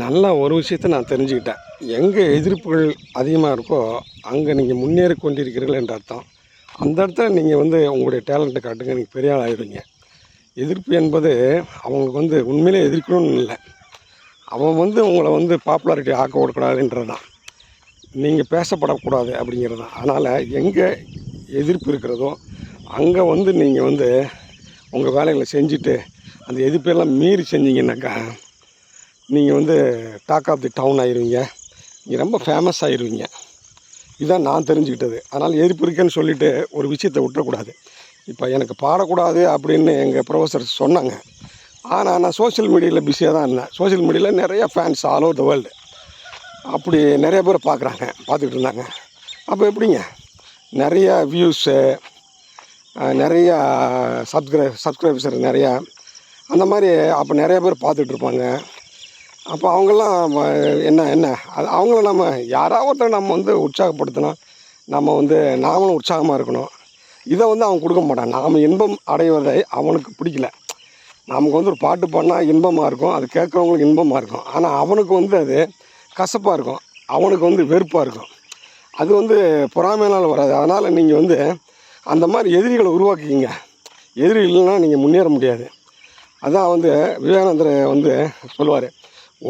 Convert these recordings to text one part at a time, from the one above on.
நல்ல ஒரு விஷயத்த நான் தெரிஞ்சுக்கிட்டேன். எங்கே எதிர்ப்புகள் அதிகமாக இருக்கோ, அங்கே நீங்கள் முன்னேறி கொண்டிருக்கிறீர்கள் என்ற அர்த்தம். அந்த இடத்துல நீங்கள் உங்களுடைய டேலண்ட்டை காட்டுங்க, நீங்கள் பெரிய ஆள் ஆயிடுவீங்க. எதிர்ப்பு என்பது அவங்களுக்கு உண்மையிலே எதிர்க்கணும்னு இல்லை. அவன் உங்களை பாப்புலாரிட்டி ஆக்க விடக்கூடாதுன்றது தான். நீங்கள் பேசப்படக்கூடாது அப்படிங்கிறது தான். அதனால் எங்கே எதிர்ப்பு இருக்கிறதோ, அங்கே நீங்கள் உங்கள் வேலைகளை செஞ்சுட்டு, அந்த எதிர்ப்பெல்லாம் மீறி செஞ்சீங்கன்னாக்கா, நீங்கள் டாக் ஆஃப் தி டவுன் ஆயிடுவீங்க. நீங்கள் ரொம்ப ஃபேமஸ் ஆயிடுவீங்க. இதுதான் நான் தெரிஞ்சுக்கிட்டது. அதனால் எதிர்ப்பு இருக்குன்னு சொல்லிவிட்டு ஒரு விஷயத்தை விட்டுறக்கூடாது. இப்போ எனக்கு பாடக்கூடாது அப்படின்னு எங்கள் ப்ரொஃபஸர் சொன்னாங்க. ஆனால் நான் சோஷியல் மீடியாவில் பிஸியாக தான் இருந்தேன். சோஷியல் மீடியாவில் நிறையா fans all over the world அப்படி நிறைய பேர் பார்த்துக்கிட்டு இருந்தாங்க. அப்போ எப்படிங்க நிறையா வியூஸு, நிறையா சப்ஸ்கிரைபர்ஸ் நிறையா அந்த மாதிரி அப்போ நிறைய பேர் பார்த்துட்ருப்பாங்க. அப்போ அவங்கெல்லாம் என்ன அது அவங்கள நம்ம யாராவது ஒருத்தர் நம்ம உற்சாகப்படுத்தினா நாமளும் உற்சாகமாக இருக்கணும். இதை அவன் கொடுக்க மாட்டான். நாம் இன்பம் அடைவதை அவனுக்கு பிடிக்கல. நமக்கு ஒரு பாட்டு பாடினா இன்பமாக இருக்கும், அது கேட்குறவங்களுக்கு இன்பமாக இருக்கும். ஆனால் அவனுக்கு அது கசப்பாக இருக்கும், அவனுக்கு வெறுப்பாக இருக்கும். அது பொறாமையினால் வராது. அதனால் நீங்கள் அந்த மாதிரி எதிரிகளை உருவாக்கிக்கிங்க. எதிரி இல்லைன்னா நீங்கள் முன்னேற முடியாது. அதான் விவேகானந்தர் சொல்லுவார்,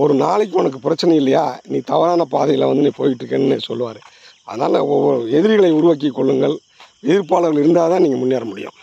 ஒரு நாளைக்கு உனக்கு பிரச்சனை இல்லையா, நீ தவறான பாதையில் நீ போயிட்டுருக்கேன்னு சொல்லுவார். அதனால் ஒவ்வொரு எதிரிகளை உருவாக்கி கொள்ளுங்கள். எதிர்ப்பாளர்கள் இருந்தால் தான் நீங்கள் முன்னேற முடியும்.